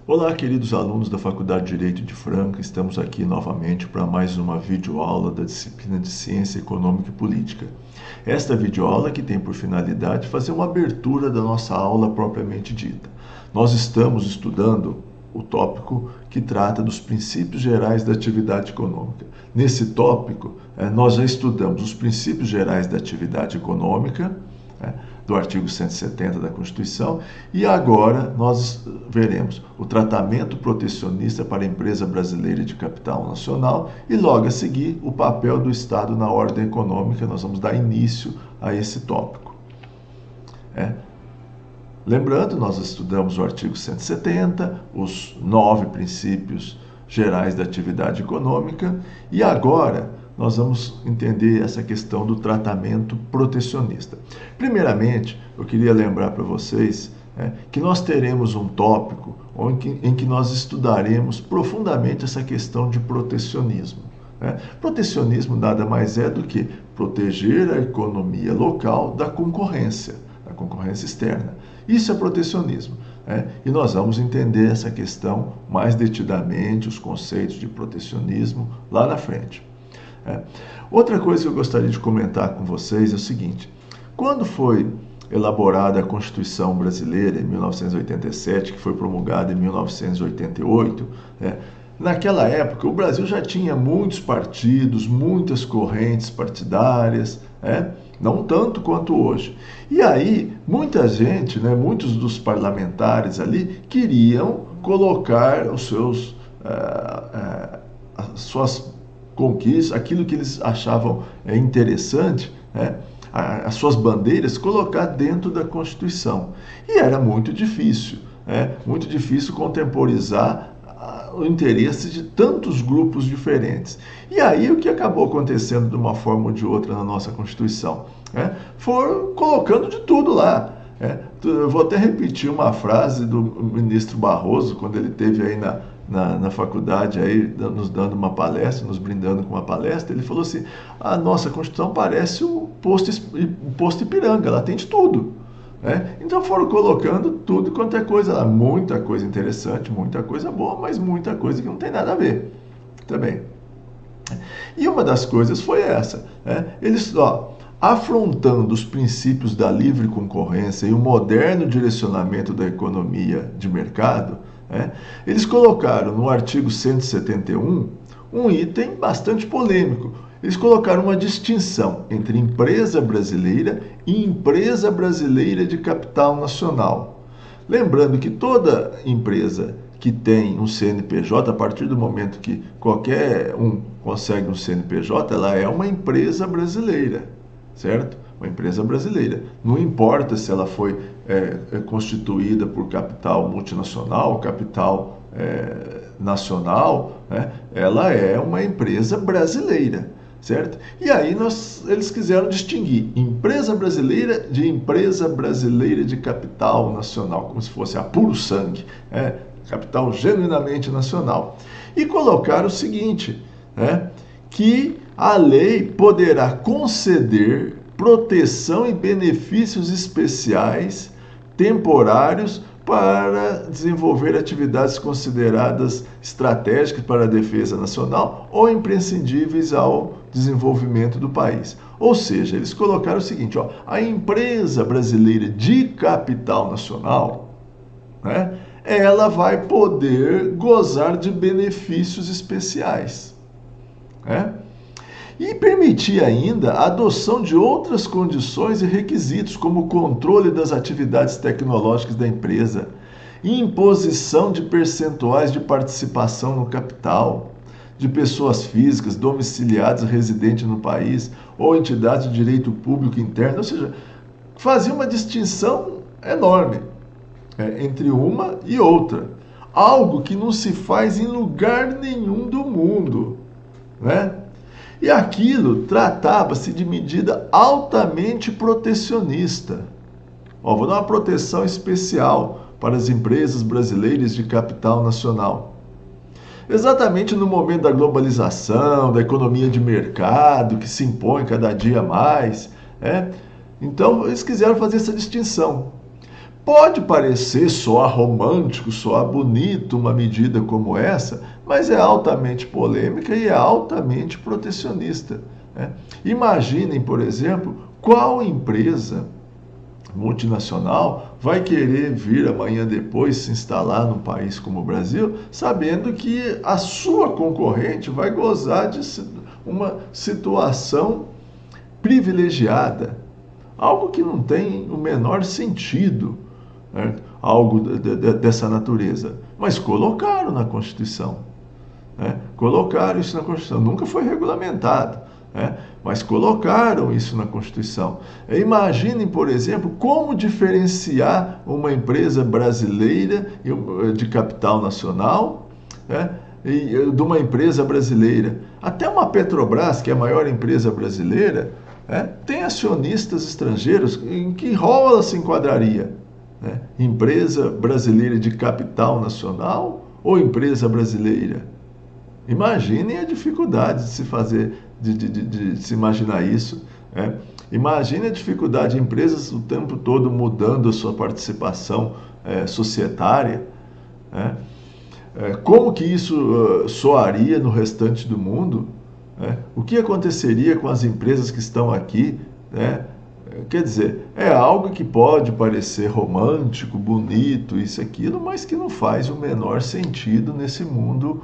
Olá, queridos alunos da Faculdade de Direito de Franca, estamos aqui novamente para mais uma videoaula da disciplina de Ciência Econômica e Política. Esta videoaula que tem por finalidade fazer uma abertura da nossa aula propriamente dita. Nós estamos estudando o tópico que trata dos princípios gerais da atividade econômica. Nesse tópico, nós já estudamos os princípios gerais da atividade econômica, do artigo 170 da Constituição, e agora nós veremos o tratamento protecionista para a empresa brasileira de capital nacional e logo a seguir o papel do Estado na ordem econômica. Nós vamos dar início a esse tópico. Lembrando, nós estudamos o artigo 170, os 9 princípios gerais da atividade econômica, e agora nós vamos entender essa questão do tratamento protecionista. Primeiramente, eu queria lembrar para vocês que nós teremos um tópico em que nós estudaremos profundamente essa questão de protecionismo. Protecionismo nada mais é do que proteger a economia local da concorrência externa. Isso é protecionismo. E nós vamos entender essa questão mais detidamente, os conceitos de protecionismo, lá na frente. Outra coisa que eu gostaria de comentar com vocês é o seguinte: quando foi elaborada a Constituição Brasileira, em 1987, que foi promulgada em 1988, naquela época o Brasil já tinha muitos partidos, muitas correntes partidárias, não tanto quanto hoje. E aí, muita gente, muitos dos parlamentares ali, queriam colocar as suas conquistas, aquilo que eles achavam interessante, as suas bandeiras, colocar dentro da Constituição. E era muito difícil contemporizar o interesse de tantos grupos diferentes. E aí o que acabou acontecendo de uma forma ou de outra na nossa Constituição? Foram colocando de tudo lá. Eu vou até repetir uma frase do ministro Barroso, quando ele esteve aí na faculdade, aí, nos dando uma palestra, nos brindando com uma palestra. Ele falou assim: a nossa Constituição parece o posto Ipiranga, ela tem de tudo. Então foram colocando tudo quanto é coisa lá, muita coisa interessante, muita coisa boa, mas muita coisa que não tem nada a ver também. E uma das coisas foi essa, eles, afrontando os princípios da livre concorrência e o moderno direcionamento da economia de mercado, eles colocaram no artigo 171 um item bastante polêmico. Eles colocaram uma distinção entre empresa brasileira e empresa brasileira de capital nacional. Lembrando que toda empresa que tem um CNPJ, a partir do momento que qualquer um consegue um CNPJ, ela é uma empresa brasileira, certo? Uma empresa brasileira. Não importa se ela foi constituída por capital multinacional, capital nacional, ela é uma empresa brasileira. Certo? E aí eles quiseram distinguir empresa brasileira de empresa brasileira de capital nacional, como se fosse a puro sangue, capital genuinamente nacional. E colocaram o seguinte, que a lei poderá conceder proteção e benefícios especiais temporários para desenvolver atividades consideradas estratégicas para a defesa nacional ou imprescindíveis ao desenvolvimento do país. Ou seja, eles colocaram o seguinte, a empresa brasileira de capital nacional, ela vai poder gozar de benefícios especiais. E permitir ainda a adoção de outras condições e requisitos, como o controle das atividades tecnológicas da empresa, imposição de percentuais de participação no capital de pessoas físicas domiciliadas residentes no país ou entidades de direito público interno. Ou seja, fazia uma distinção enorme entre uma e outra. Algo que não se faz em lugar nenhum do mundo, E aquilo tratava-se de medida altamente protecionista. Vou dar uma proteção especial para as empresas brasileiras de capital nacional. Exatamente no momento da globalização, da economia de mercado, que se impõe cada dia mais. Então, eles quiseram fazer essa distinção. Pode parecer soar romântico, soar bonito uma medida como essa, mas é altamente polêmica e é altamente protecionista, né? Imaginem, por exemplo, qual empresa multinacional vai querer vir amanhã depois se instalar num país como o Brasil, sabendo que a sua concorrente vai gozar de uma situação privilegiada, algo que não tem o menor sentido, né? Algo dessa natureza, mas colocaram na Constituição, né? Colocaram isso na Constituição, nunca foi regulamentado, né? Mas colocaram isso na Constituição. Imaginem, por exemplo, como diferenciar uma empresa brasileira de capital nacional, né, de uma empresa brasileira. Até uma Petrobras, que é a maior empresa brasileira, né, tem acionistas estrangeiros. Em que rol ela se enquadraria? Né? Empresa brasileira de capital nacional ou empresa brasileira? Imaginem a dificuldade de se fazer, de se imaginar isso, né? Imagine a dificuldade de empresas o tempo todo mudando a sua participação societária, né? Como que isso soaria no restante do mundo, né? O que aconteceria com as empresas que estão aqui, né? Quer dizer, é algo que pode parecer romântico, bonito, isso e aquilo, mas que não faz o menor sentido nesse mundo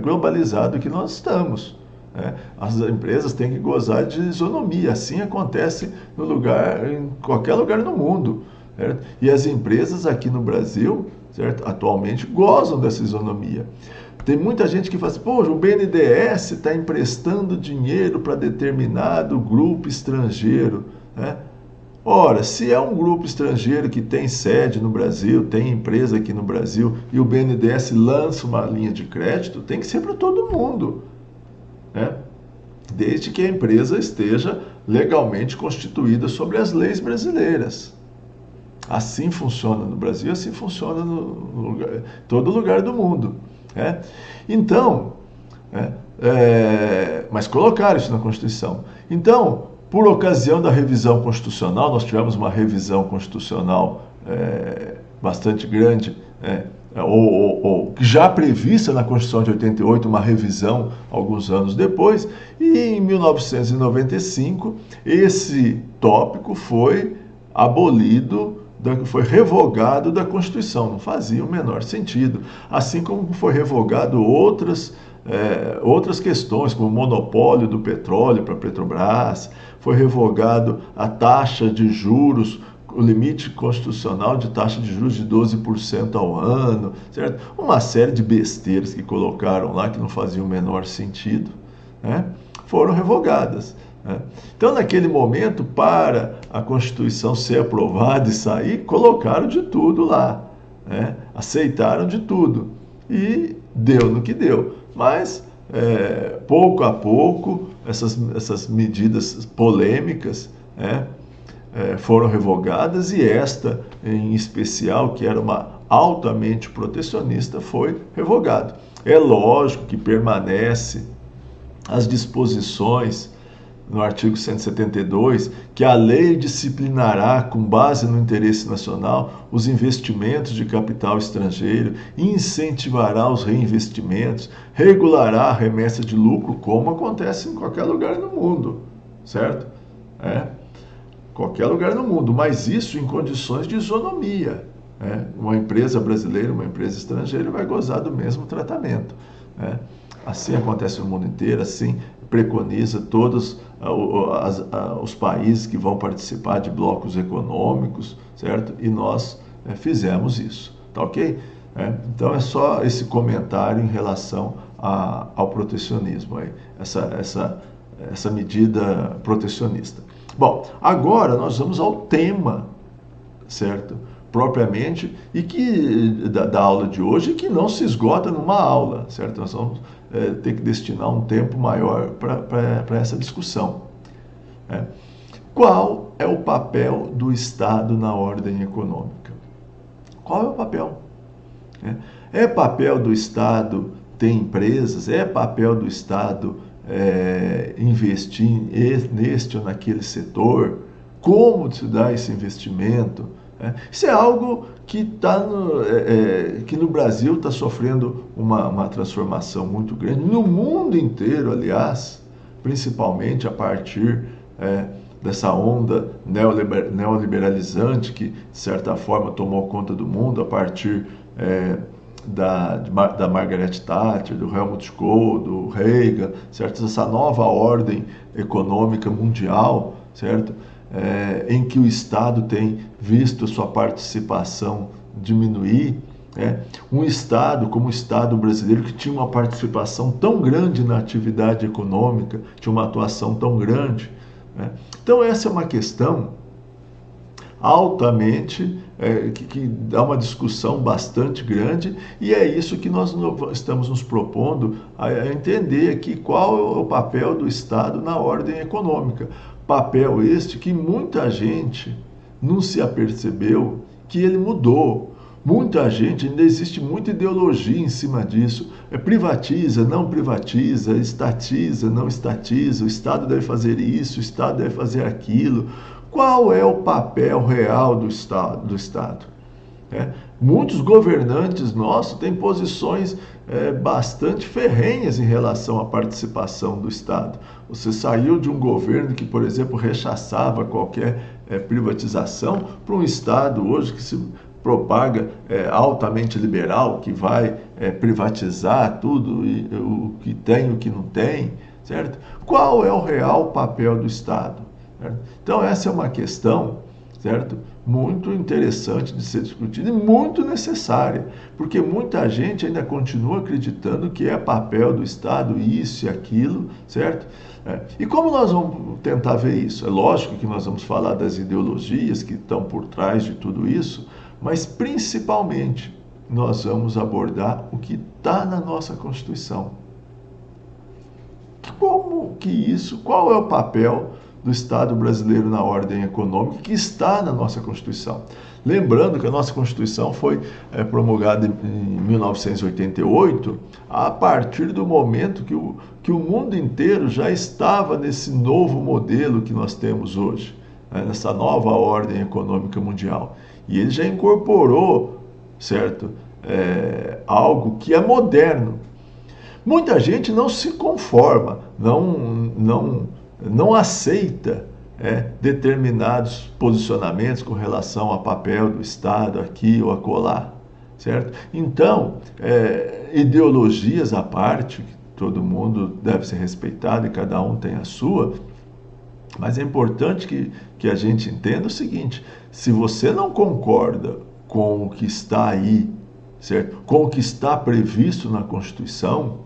globalizado que nós estamos, né? As empresas têm que gozar de isonomia, assim acontece no lugar, em qualquer lugar no mundo, certo? E as empresas aqui no Brasil, certo, atualmente gozam dessa isonomia. Tem muita gente que fala assim, pô, o BNDES está emprestando dinheiro para determinado grupo estrangeiro, né? Ora, se é um grupo estrangeiro que tem sede no Brasil, tem empresa aqui no Brasil, e o BNDES lança uma linha de crédito, tem que ser para todo mundo, né? Desde que a empresa esteja legalmente constituída sobre as leis brasileiras. Assim funciona no Brasil, assim funciona em todo lugar do mundo, né? Então, mas colocaram isso na Constituição. Então, por ocasião da revisão constitucional, nós tivemos uma revisão constitucional bastante grande, ou já prevista na Constituição de 88, uma revisão alguns anos depois, e em 1995 esse tópico foi abolido, foi revogado da Constituição, não fazia o menor sentido, assim como foi revogado outras questões, como o monopólio do petróleo para a Petrobras, foi revogado a taxa de juros, o limite constitucional de taxa de juros de 12% ao ano, certo? Uma série de besteiras que colocaram lá que não faziam o menor sentido, né? Foram revogadas, né? Então, naquele momento, para a Constituição ser aprovada e sair, colocaram de tudo lá, né? Aceitaram de tudo e deu no que deu. Mas, pouco a pouco, essas medidas polêmicas, né, foram revogadas e esta, em especial, que era uma altamente protecionista, foi revogado. É lógico que permanece as disposições no artigo 172, que a lei disciplinará, com base no interesse nacional, os investimentos de capital estrangeiro, incentivará os reinvestimentos, regulará a remessa de lucro, como acontece em qualquer lugar no mundo, certo? Qualquer lugar no mundo, mas isso em condições de isonomia, né? Uma empresa brasileira, uma empresa estrangeira vai gozar do mesmo tratamento, né? Assim acontece no mundo inteiro, assim preconiza todos os países que vão participar de blocos econômicos, certo? E nós fizemos isso, tá ok? Então é só esse comentário em relação ao protecionismo, essa medida protecionista. Bom, agora nós vamos ao tema, certo? Propriamente, e que da aula de hoje, que não se esgota numa aula, certo? Nós vamos ter que destinar um tempo maior para essa discussão. Qual é o papel do Estado na ordem econômica? Qual é o papel? É papel do Estado ter empresas? É papel do Estado investir neste ou naquele setor? Como se dá esse investimento? Isso é algo que, que no Brasil está sofrendo uma transformação muito grande, no mundo inteiro, aliás, principalmente a partir dessa onda neoliberalizante que, de certa forma, tomou conta do mundo a partir da Margaret Thatcher, do Helmut Kohl, do Reagan, certo? Essa nova ordem econômica mundial, certo? Em que o Estado tem visto sua participação diminuir, um Estado como o Estado brasileiro, que tinha uma participação tão grande na atividade econômica, tinha uma atuação tão grande. Então, essa é uma questão altamente, que dá uma discussão bastante grande, e é isso que nós estamos nos propondo a entender aqui qual é o papel do Estado na ordem econômica. Papel este que muita gente não se apercebeu que ele mudou. Muita gente, ainda existe muita ideologia em cima disso. Privatiza, não privatiza, estatiza, não estatiza, o Estado deve fazer isso, o Estado deve fazer aquilo. Qual é o papel real do Estado? Muitos governantes nossos têm posições bastante ferrenhas em relação à participação do Estado. Você saiu de um governo que, por exemplo, rechaçava qualquer privatização para um Estado hoje que se propaga altamente liberal, que vai privatizar tudo, o que tem e o que não tem, certo? Qual é o real papel do Estado? Certo? Então, essa é uma questão, certo? Muito interessante de ser discutida e muito necessária, porque muita gente ainda continua acreditando que é papel do Estado isso e aquilo, certo? E como nós vamos tentar ver isso? É lógico que nós vamos falar das ideologias que estão por trás de tudo isso, mas principalmente nós vamos abordar o que está na nossa Constituição. Como que isso, qual é o papel do Estado brasileiro na ordem econômica que está na nossa Constituição? Lembrando que a nossa Constituição foi promulgada em 1988, a partir do momento que o mundo inteiro já estava nesse novo modelo que nós temos hoje, nessa nova ordem econômica mundial. E ele já incorporou, certo, algo que é moderno. Muita gente não se conforma, não aceita determinados posicionamentos com relação ao papel do Estado aqui ou acolá, certo? Então, ideologias à parte, que todo mundo deve ser respeitado e cada um tem a sua, mas é importante que a gente entenda o seguinte: se você não concorda com o que está aí, certo? Com o que está previsto na Constituição,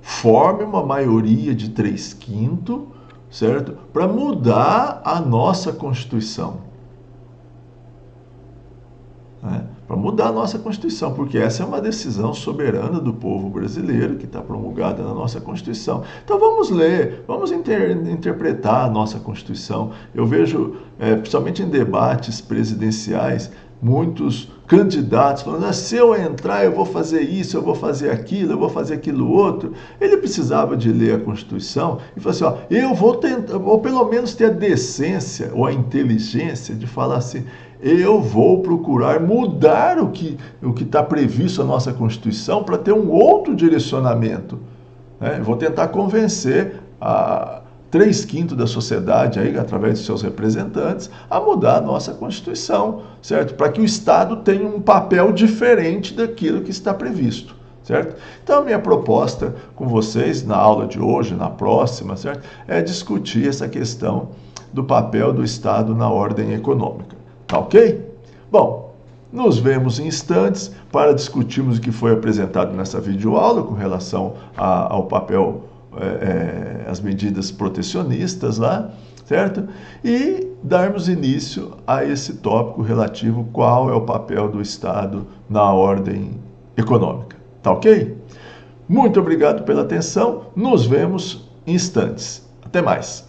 forme uma maioria de 3/5, certo? Para mudar a nossa Constituição. Para mudar a nossa Constituição, porque essa é uma decisão soberana do povo brasileiro que está promulgada na nossa Constituição. Então vamos ler, vamos interpretar a nossa Constituição. Eu vejo, principalmente em debates presidenciais, muitos candidatos falando: se eu entrar eu vou fazer isso, eu vou fazer aquilo, eu vou fazer aquilo outro. Ele precisava de ler a Constituição e falar assim: eu vou tentar, ou pelo menos ter a decência ou a inteligência de falar assim: eu vou procurar mudar o que está previsto na nossa Constituição para ter um outro direcionamento. Vou tentar convencer a 3/5 da sociedade, aí, através de seus representantes, a mudar a nossa Constituição, certo? Para que o Estado tenha um papel diferente daquilo que está previsto, certo? Então, a minha proposta com vocês, na aula de hoje, na próxima, certo? É discutir essa questão do papel do Estado na ordem econômica. Tá ok? Bom, nos vemos em instantes para discutirmos o que foi apresentado nessa videoaula com relação ao papel, as medidas protecionistas lá, certo? E darmos início a esse tópico relativo qual é o papel do Estado na ordem econômica. Tá ok? Muito obrigado pela atenção, nos vemos em instantes. Até mais.